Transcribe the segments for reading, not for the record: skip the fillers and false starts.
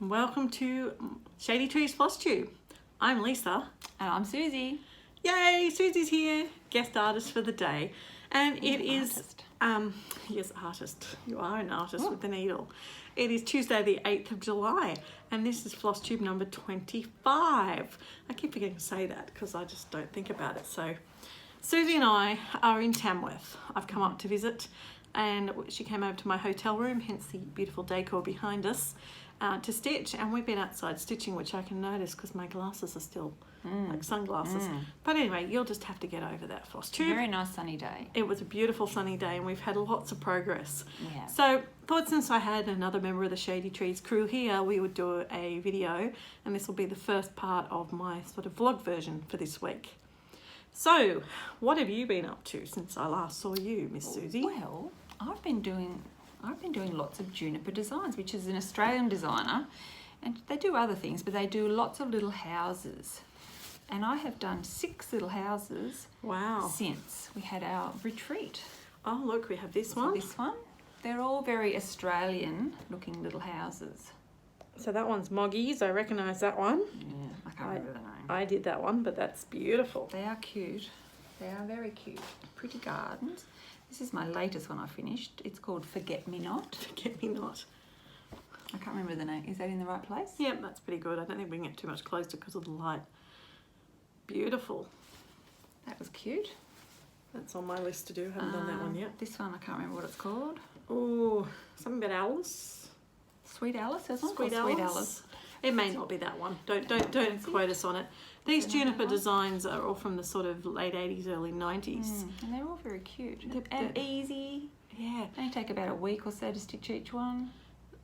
Welcome to Shady Trees Floss Tube. I'm Lisa. And I'm Susie. Yay, Susie's here, guest artist for the day. And Ooh, it is, artist. Yes, artist. You are an artist with the needle. It is Tuesday the 8th of July and this is Floss Tube number 25. I keep forgetting to say that because I just don't think about it. So Susie and I are in Tamworth. I've come up to visit and she came over to my hotel room, hence the beautiful decor behind us, to stitch, and we've been outside stitching, which I can notice because my glasses are still like sunglasses. But anyway, you'll just have to get over that Floss Tube. Very nice sunny day. It was a beautiful sunny day and we've had lots of progress. Yeah. So thought since I had another member of the Shady Trees crew here, we would do a video, and this will be the first part of my sort of vlog version for this week. So what have you been up to since I last saw you, Miss Susie? Well, I've been doing lots of Juniper Designs, which is an Australian designer, and they do other things, but they do lots of little houses. And I have done 6 little houses. Wow. Since we had our retreat. Oh look, we have this So one. this one, they're all very Australian looking little houses. So that one's Moggy's, I recognise that one. Yeah, I can't remember the name. I did that one, but that's beautiful. They are cute. They are very cute. Pretty gardens. This is my latest one I finished. It's called Forget Me Not. Forget Me Not. I can't remember the name. Is that in the right place? Yeah, that's pretty good. I don't think we can get too much closer because of the light. Beautiful. That was cute. That's on my list to do. Haven't done that one yet. This one, I can't remember what it's called. Oh, something about Alice. Sweet Alice, there's one Sweet called Alice. Sweet Alice. It may not be that one. Don't quote us on it. These Juniper Designs are all from the sort of late 80s, early 90s. And they're all very cute. They're- And easy. Yeah. They take about a week or so to stitch each one.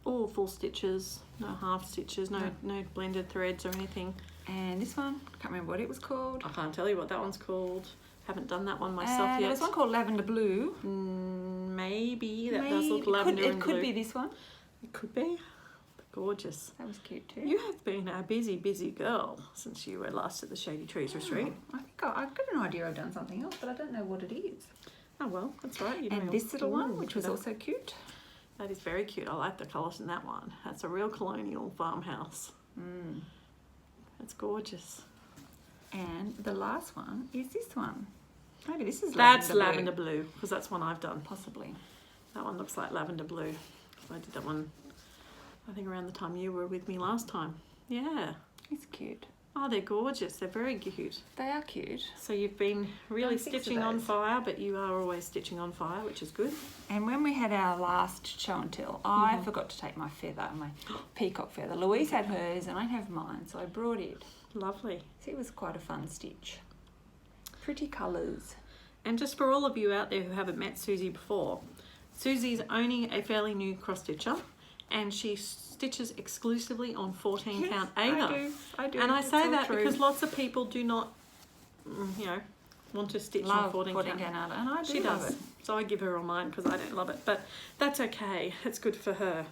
All full stitches, no half stitches, no blended threads or anything. And this one, I can't remember what it was called. I can't tell you what that one's called. Haven't done that one myself And yet. there's one called Lavender Blue. Maybe that does look lavender and It blue. could be this one. It could be. Gorgeous. That was cute too. You have been a busy girl since you were last at the Shady Trees Retreat. I think I've got an idea I've done something else, but I don't know what it is. Oh well, that's right. You're And doing this little one, which was that. also cute. That is very cute. I like the colours in that one. That's a real colonial farmhouse. That's gorgeous. And the last one is this one. Maybe this is That's lavender lavender blue because that's one I've done. Possibly. That one looks like lavender blue. So I did that one, I think around the time you were with me last time. Yeah. It's cute. Oh, they're gorgeous. They're very cute. They are cute. So you've been really Done 6 of stitching on those. fire, but you are always stitching on fire, which is good. And when we had our last show and tell, I forgot to take my feather, my peacock feather. Louise had hers and I have mine, so I brought it. Lovely. So it was quite a fun stitch. Pretty colours. And just for all of you out there who haven't met Susie before, Susie's owning a fairly new cross stitcher and she stitches exclusively on 14 count Ada. I do. And I It's say all that true. because lots of people do not, want to stitch on love 14 count. Ada, and I do She love does. it. So I give her all mine because I don't love it, but that's okay. It's good for her.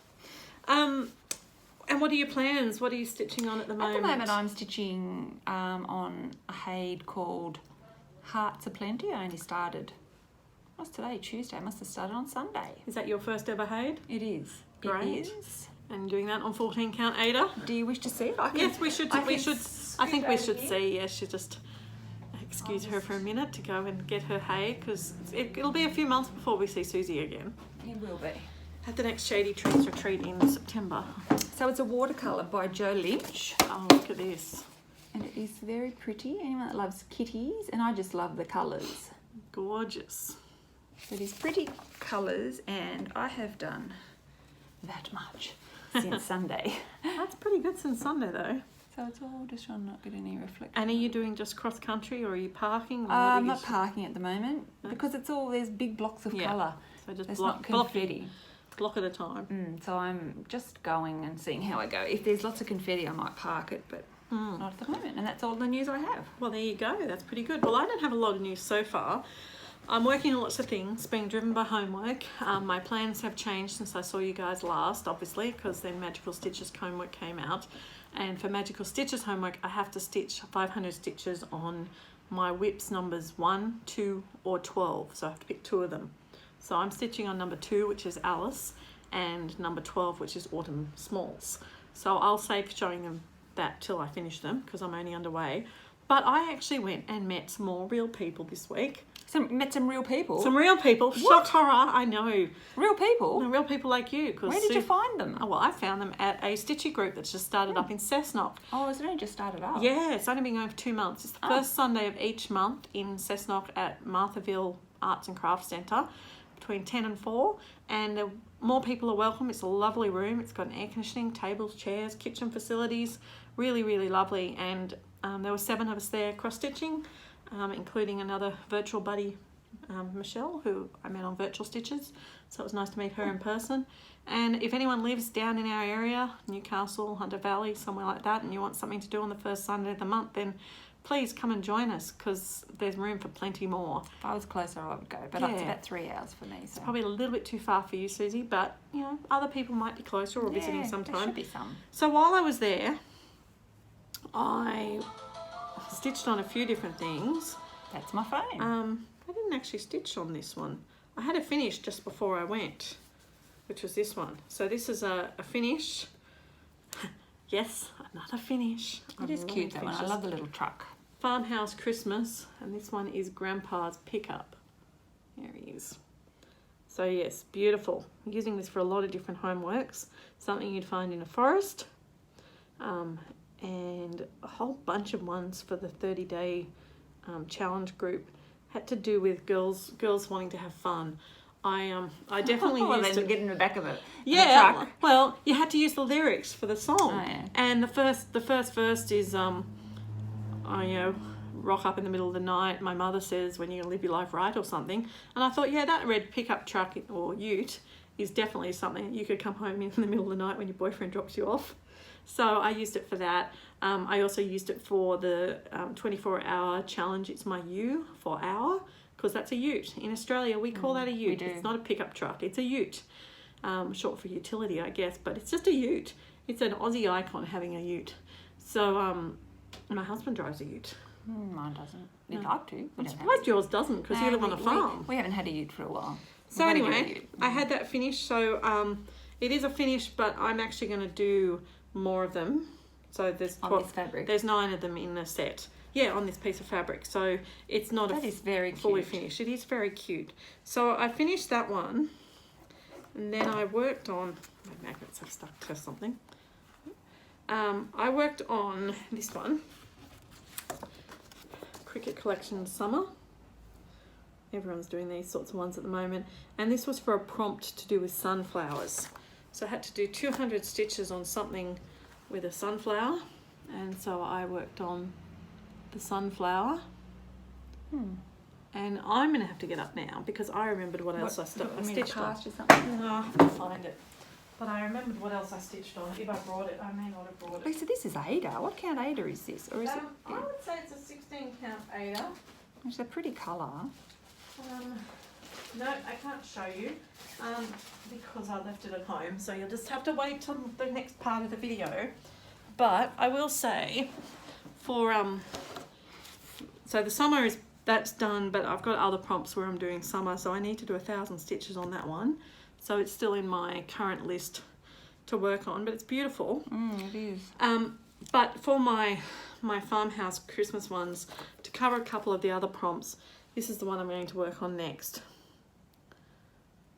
And what are your plans? What are you stitching on at the moment? At the moment, I'm stitching on a Hade called Hearts Aplenty. I only started, what's today? Tuesday. I must have started on Sunday. Is that your first ever Hade? It is. Great. It is. And doing that on 14 count Ada? Do you wish to see it? Yes, we should. I think we should see. see. Yes, you just excuse her for a minute to go and get her Hade because it'll be a few months before we see Susie again. It will be. At the next Shady Trees Retreat in September. So it's a watercolour by Joe Lynch. Oh, look at this. And it is very pretty. Anyone that loves kitties, and I just love the colours. Gorgeous. It is pretty colours, and I have done that much since Sunday. That's pretty good since Sunday though. So it's all just trying to not get any reflection. And are you doing just cross country or are you parking? Or I'm not parking at the moment because it's all, there's big blocks of Yeah. colour. So just It's block not confetti. at a time. So I'm just going and seeing how I go. If there's lots of confetti, I might park it, but not at the moment. And that's all the news I have. Well, there you go. That's pretty good. Well, I don't have a lot of news so far. I'm working on lots of things, being driven by homework. My plans have changed since I saw you guys last, obviously, because then Magical Stitches homework came out. And for Magical Stitches homework, I have to stitch 500 stitches on my whips numbers 1, 2, or 12. So I have to pick 2 of them. So I'm stitching on number 2, which is Alice, and number 12, which is Autumn Smalls. So I'll save showing them that till I finish them because I'm only underway. But I actually went and met some more real people this week. Met some real people? Some real people. What? Shock horror, I know. Real people? Real people like you. Where did you find them? Oh, well, I found them at a stitchy group that's just started up in Cessnock. Oh, has it only just started up? Yeah, it's only been going for 2 months. It's the first Sunday of each month in Cessnock at Marthaville Arts and Crafts Centre between 10 and 4. And more people are welcome. It's a lovely room. It's got an air conditioning, tables, chairs, kitchen facilities. Really, really lovely. And there were 7 of us there cross-stitching, including another virtual buddy, Michelle, who I met on Virtual Stitches. So it was nice to meet her in person. And if anyone lives down in our area, Newcastle, Hunter Valley, somewhere like that, and you want something to do on the first Sunday of the month, then please come and join us because there's room for plenty more. If I was closer, I would go, but Yeah. it's about 3 hours for me. So. It's probably a little bit too far for you, Susie, but, you know, other people might be closer or visiting There sometime. should be some. So while I was there, I stitched on a few different things. That's my phone. I didn't actually stitch on this one. I had a finish just before I went, which was this one. So this is a finish. Yes, another finish. It is cute, that one. I love the little truck. Farmhouse Christmas, and this one is Grandpa's Pickup. There he is. So yes, beautiful. I'm using this for a lot of different homeworks. Something you'd find in a forest, and a whole bunch of ones for the 30-day challenge group. Had to do with girls wanting to have fun. I definitely well, used then it. get in the back of it. Yeah, The truck. well, you had to use the lyrics for the song. Oh, yeah. And the first verse is rock up in the middle of the night. My mother says, when you live your life right or something. And I thought, yeah, that red pickup truck or ute is definitely something you could come home in the middle of the night when your boyfriend drops you off. So I used it for that. I also used it for the 24-hour challenge. It's my U for hour, because that's a ute. In Australia, we call that a ute. It's not a pickup truck. It's a ute. Short for utility, I guess, but it's just a ute. It's an Aussie icon having a ute. So my husband drives a ute. Mine doesn't. You'd like to. I'm surprised yours doesn't, because you live on a farm. We haven't had a ute for a while. So We've got to get a anyway, ute. I had that finished. So it is a finish, but I'm actually going to do more of them. So there's On this fabric. There's 9 of them in the set. Yeah, on this piece of fabric. So it's not That is very cute. fully finished. It is very cute. So I finished that one, and then I worked on my magnets are stuck to something. I worked on this one, Cricket Collection Summer. Everyone's doing these sorts of ones at the moment, and this was for a prompt to do with sunflowers. So I had to do 200 stitches on something with a sunflower, and so I worked on the sunflower. And I'm going to have to get up now because I remembered what else I stitched on. Or something? No, I have to find it. But I remembered what else I stitched on. If I brought it, I may not have brought it. Lisa, this is Ada. What count Ada is this? Or is it? I would say it's a 16 count Ada. It's a pretty colour. No, I can't show you because I left it at home. So you'll just have to wait till the next part of the video. But I will say for so the summer that's done, but I've got other prompts where I'm doing summer, so I need to do 1,000 stitches on that one. So it's still in my current list to work on, but it's beautiful. It is. But for my farmhouse Christmas ones, to cover a couple of the other prompts, this is the one I'm going to work on next.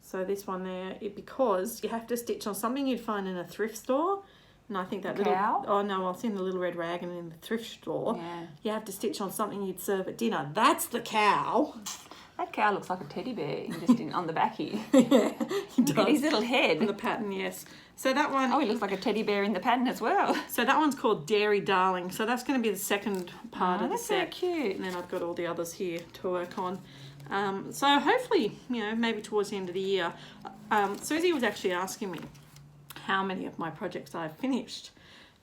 So this one there, because you have to stitch on something you'd find in a thrift store. And I think that Cow? oh no, well, it's in the Little Red Rag and in the thrift store. Yeah. You have to stitch on something you'd serve at dinner. That's the cow. That cow looks like a teddy bear just on the back here. Yeah, he Look at his little head. And the pattern, yes. So that one. Oh, he looks like a teddy bear in the pattern as well. So that one's called Dairy Darling. So that's going to be the second part of the That's set. very cute. And then I've got all the others here to work on. So hopefully, maybe towards the end of the year. Susie was actually asking me how many of my projects I've finished.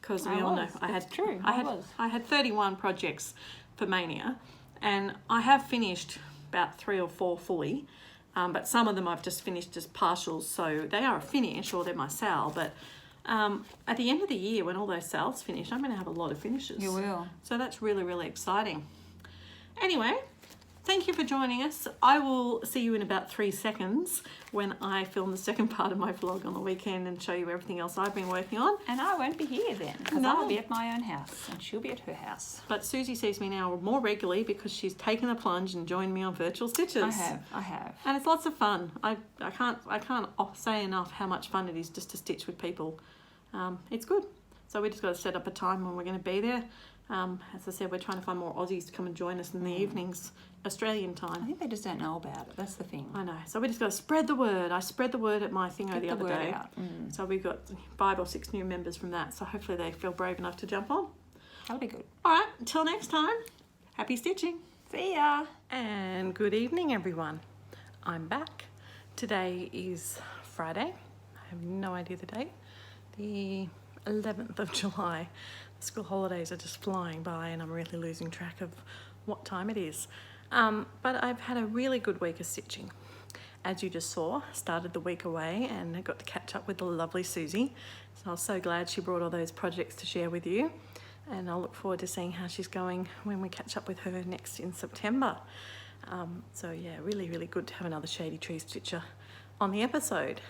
Because we all know I had 31 projects for Mania, and I have finished about 3 or 4 fully, but some of them I've just finished as partials, so they are a finish or they're my sale. But at the end of the year, when all those sales finish, I'm going to have a lot of finishes. You will. So that's really, really exciting. Anyway, Thank you for joining us. I will see you in about 3 seconds when I film the second part of my vlog on the weekend and show you everything else I've been working on. And I won't be here then, because No. I'll be at my own house and she'll be at her house. But Susie sees me now more regularly because she's taken the plunge and joined me on Virtual Stitches. I have. And it's lots of fun. I can't say enough how much fun it is just to stitch with people. It's good. So we just got to set up a time when we're going to be there. As I said, we're trying to find more Aussies to come and join us in the evenings, Australian time. I think they just don't know about it. That's the thing. I know. So we just got to spread the word. I spread the word at my thingo the other day. So we've got 5 or 6 new members from that. So hopefully they feel brave enough to jump on. That'll be good. All right. Until next time, happy stitching. See ya. And good evening, everyone. I'm back. Today is Friday. I have no idea the date. The 11th of July. The school holidays are just flying by and I'm really losing track of what time it is. But I've had a really good week of stitching. As you just saw, started the week away and I got to catch up with the lovely Susie. So I was so glad she brought all those projects to share with you. And I'll look forward to seeing how she's going when we catch up with her next in September. So yeah, really, really good to have another Shady Tree Stitcher on the episode.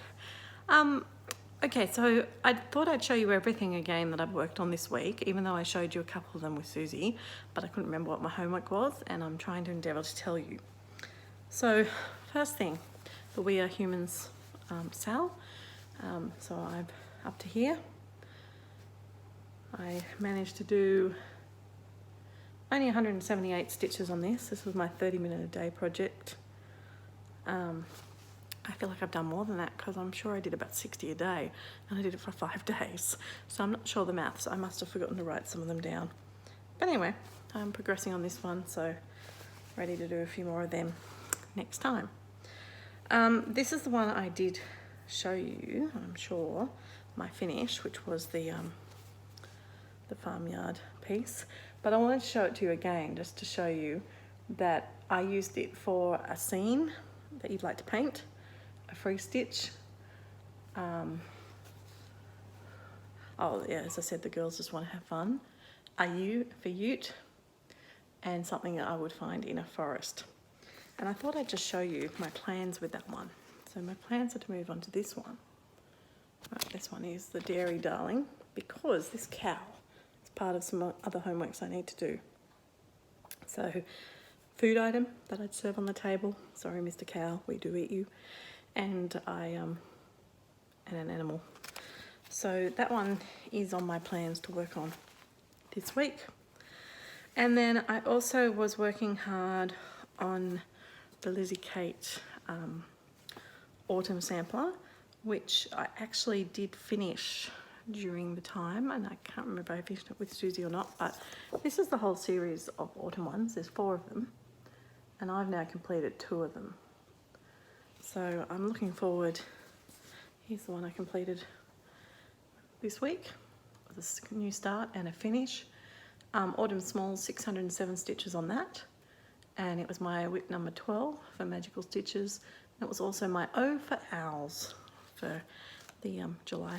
Okay, so I thought I'd show you everything again that I've worked on this week, even though I showed you a couple of them with Susie, but I couldn't remember what my homework was, and I'm trying to endeavour to tell you. So, first thing, the We Are Humans Sal. So I'm up to here. I managed to do only 178 stitches on this. This was my 30-minute-a-day project. I feel like I've done more than that because I'm sure I did about 60 a day and I did it for 5 days. So I'm not sure the maths. I must have forgotten to write some of them down. But anyway, I'm progressing on this one, so ready to do a few more of them next time. This is the one I did show you, I'm sure, my finish, which was the farmyard piece. But I wanted to show it to you again just to show you that I used it for a scene that you'd like to paint. A free stitch. Oh yeah, as I said, the girls just want to have fun. A U for ute, and something that I would find in a forest. And I thought I'd just show you my plans with that one. So my plans are to move on to this one. Right, this one is the Dairy Darling, because this cow is part of some other homeworks I need to do. So, food item that I'd serve on the table. Sorry, Mr. Cow, we do eat you. And and an animal. So that one is on my plans to work on this week. And then I also was working hard on the Lizzie Kate autumn sampler, which I actually did finish during the time, and I can't remember if I finished it with Susie or not, but this is the whole series of autumn ones. There's 4 of them, and I've now completed 2 of them. So I'm looking forward. Here's the one I completed this week. This new start and a finish. Autumn Smalls, 607 stitches on that. And it was my whip number 12 for Magical Stitches. It was also my O for Owls for the July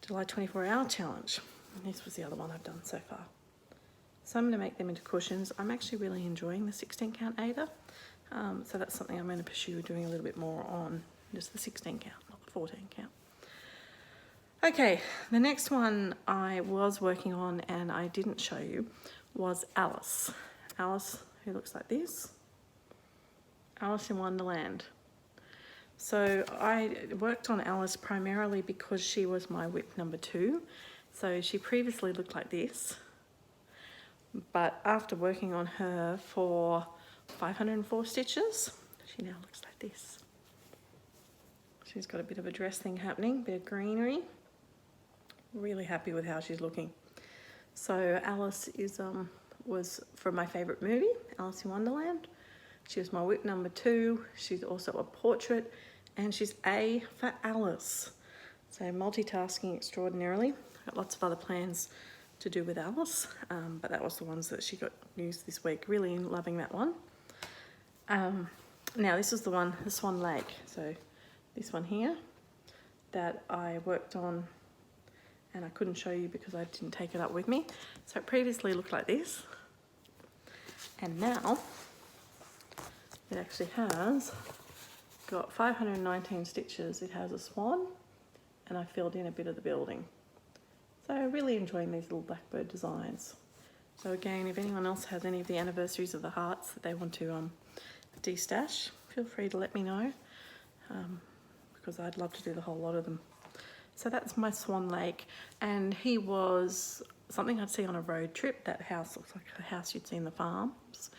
24-hour challenge. And this was the other one I've done so far. So I'm going to make them into cushions. I'm actually really enjoying the 16 count Ada. So that's something I'm going to pursue doing a little bit more on, just the 16 count, not the 14 count. Okay, the next one I was working on and I didn't show you was Alice. Alice, who looks like this. Alice in Wonderland. So I worked on Alice primarily because she was my whip number 2. So she previously looked like this, but after working on her for 504 stitches, she now looks like this. She's got a bit of a dress thing happening, bit of greenery. Really happy with how she's looking. So Alice is was from my favourite movie, Alice in Wonderland. She was my whip number 2. She's also a portrait, and she's A for Alice. So multitasking extraordinarily. Got lots of other plans to do with Alice, but that was the ones that she got used this week. Really loving that one. Now this is the one, the Swan Lake. So this one here that I worked on and I couldn't show you because I didn't take it up with me. So it previously looked like this. And now it actually has got 519 stitches. It has a swan, and I filled in a bit of the building. So really enjoying these little blackbird designs. So again, if anyone else has any of the anniversaries of the hearts that they want to de-stash, feel free to let me know, because I'd love to do the whole lot of them. So that's my Swan Lake, and he was something I'd see on a road trip. That house looks like a house you'd see in the farms.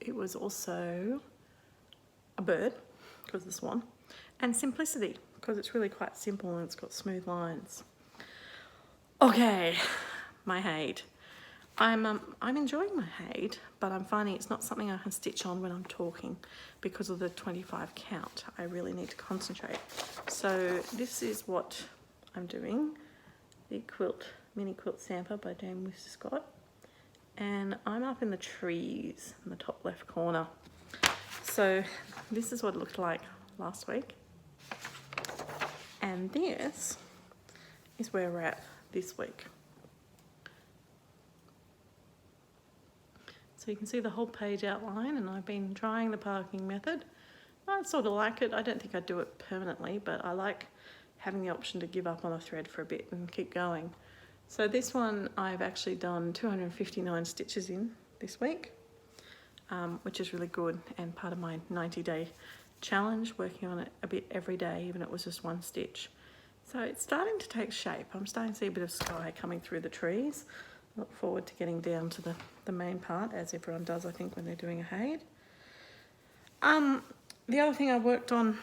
It was also a bird, because of the swan, and simplicity, because it's really quite simple and it's got smooth lines. Okay, my Hade. I'm enjoying my Hade, but I'm finding it's not something I can stitch on when I'm talking because of the 25 count. I really need to concentrate. So this is what I'm doing. The quilt, mini quilt sampler by Dame Mr. Scott. And I'm up in the trees in the top left corner. So this is what it looked like last week. And this is where we're at this week. So you can see the whole page outline, and I've been trying the parking method. I sort of like it. I don't think I'd do it permanently, but I like having the option to give up on a thread for a bit and keep going. So this one I've actually done 259 stitches in this week, which is really good, and part of my 90-day challenge, working on it a bit every day, even if it was just one stitch. So it's starting to take shape. I'm starting to see a bit of sky coming through the trees. I look forward to getting down to the main part, as everyone does, I think, when they're doing a Hade. The other thing I worked on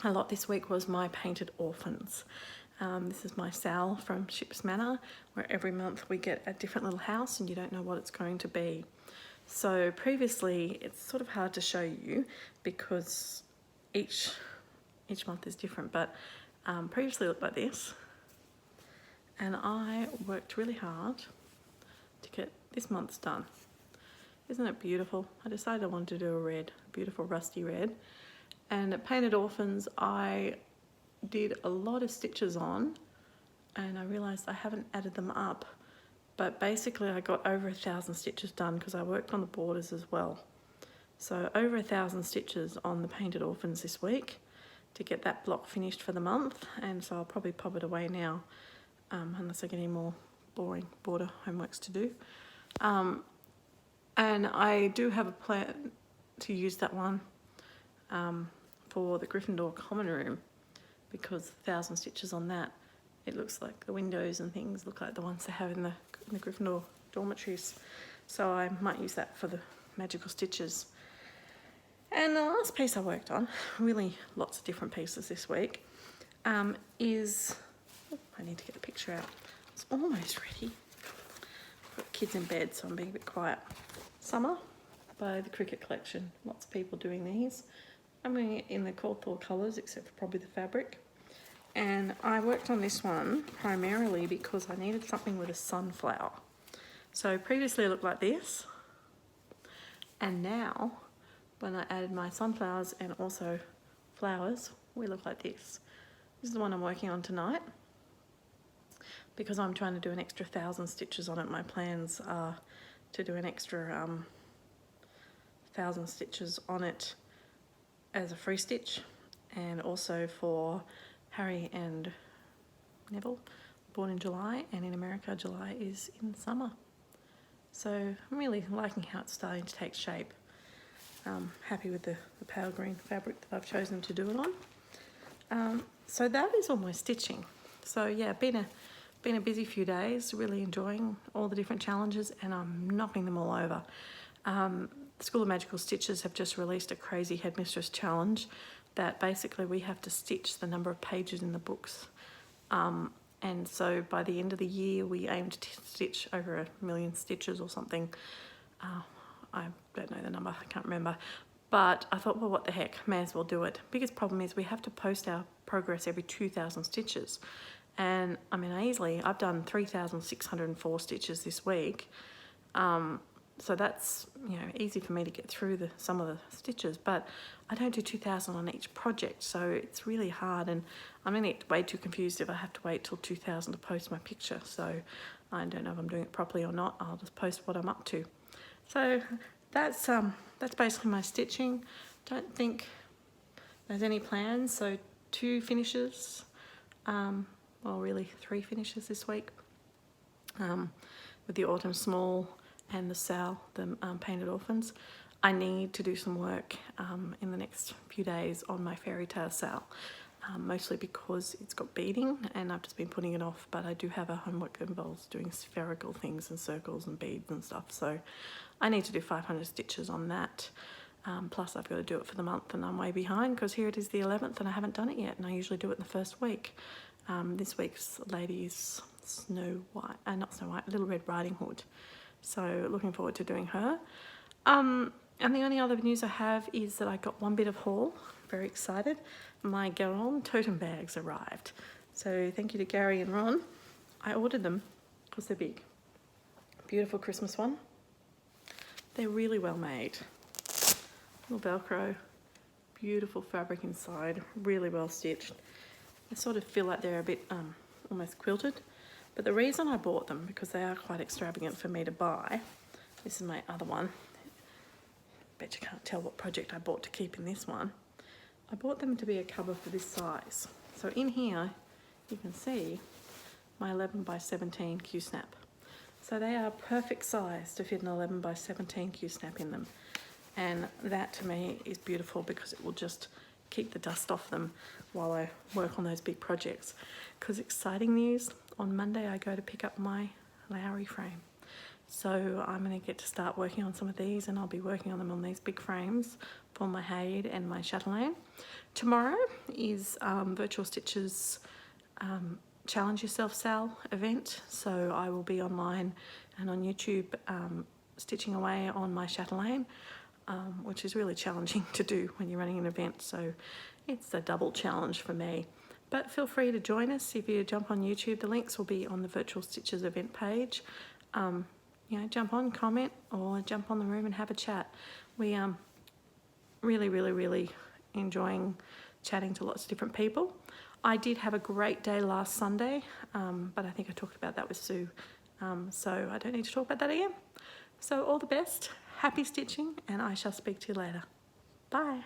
a lot this week was my painted orphans. This is my Sal from Ships Manor, where every month we get a different little house and you don't know what it's going to be. So previously, it's sort of hard to show you because each month is different, but previously it looked like this. And I worked really hard to get this month's done. Isn't it beautiful? I decided I wanted to do a red, beautiful rusty red. And at Painted Orphans, I did a lot of stitches on, and I realised I haven't added them up. But basically I got over 1,000 stitches done because I worked on the borders as well. So over 1,000 stitches on the Painted Orphans this week to get that block finished for the month. And so I'll probably pop it away now, unless I get any more boring border homeworks to do. And I do have a plan to use that one for the Gryffindor common room, because 1,000 stitches on that, it looks like the windows and things look like the ones they have in the Gryffindor dormitories. So I might use that for the magical stitches. And the last piece I worked on, really lots of different pieces this week, is, I need to get the picture out. It's almost ready. I've got kids in bed, so I'm being a bit quiet. Summer by the Cricket Collection. Lots of people doing these. I'm doing it in the Cawthorn colours, except for probably the fabric. And I worked on this one primarily because I needed something with a sunflower. So previously it looked like this. And now, when I added my sunflowers and also flowers, we look like this. This is the one I'm working on tonight, because I'm trying to do an extra 1,000 stitches on it. My plans are to do an extra 1,000 stitches on it as a free stitch, and also for Harry and Neville, born in July, and in America July is in summer. So I'm really liking how it's starting to take shape. Happy with the pale green fabric that I've chosen to do it on. So that is all my stitching. So yeah, been a busy few days, really enjoying all the different challenges, and I'm knocking them all over. The School of Magical Stitches have just released a crazy headmistress challenge that basically we have to stitch the number of pages in the books. And so by the end of the year, we aim to stitch over 1 million stitches or something. I don't know the number, I can't remember. But I thought, well, what the heck, may as well do it. Biggest problem is we have to post our progress every 2,000 stitches. And I mean, I've done 3,604 stitches this week. So that's, you know, easy for me to get through some of the stitches, but I don't do 2,000 on each project, so it's really hard, and I'm going to get way too confused if I have to wait till 2,000 to post my picture. So I don't know if I'm doing it properly or not. I'll just post what I'm up to. So that's basically my stitching. Don't think there's any plans, so 2 finishes, well really 3 finishes this week, with the Autumn Small and the Sal, the Painted Orphans. I need to do some work in the next few days on my Fairy Tale Sal, mostly because it's got beading and I've just been putting it off, but I do have a homework that involves doing spherical things and circles and beads and stuff, so I need to do 500 stitches on that. Plus I've got to do it for the month, and I'm way behind because here it is the 11th and I haven't done it yet, and I usually do it in the first week. This week's lady's Snow White, not Snow White, Little Red Riding Hood. So looking forward to doing her. And the only other news I have is that I got one bit of haul. Very excited. My Garon totem bags arrived. So thank you to Gary and Ron. I ordered them because they're big. Beautiful Christmas one. They're really well made. Little Velcro, beautiful fabric inside, really well stitched. I sort of feel like they're a bit almost quilted, but the reason I bought them, because they are quite extravagant for me to buy. This is my other one. Bet you can't tell what project I bought to keep in this one. I bought them to be a cover for this size. So in here you can see my 11 by 17 Q-snap. So they are perfect size to fit an 11 by 17 Q-snap in them. And that to me is beautiful because it will just keep the dust off them while I work on those big projects. Because exciting news, on Monday I go to pick up my Lowry frame. So I'm going to get to start working on some of these, and I'll be working on them on these big frames for my Haid and my Chatelaine. Tomorrow is Virtual Stitches Challenge Yourself Sal event. So I will be online and on YouTube stitching away on my Chatelaine. Which is really challenging to do when you're running an event, so it's a double challenge for me. But feel free to join us if you jump on YouTube. The links will be on the Virtual Stitches event page. You know, jump on, comment, or jump on the room and have a chat. We really enjoying chatting to lots of different people. I did have a great day last Sunday, but I think I talked about that with Sue, so I don't need to talk about that again. So all the best. Happy stitching, and I shall speak to you later. Bye.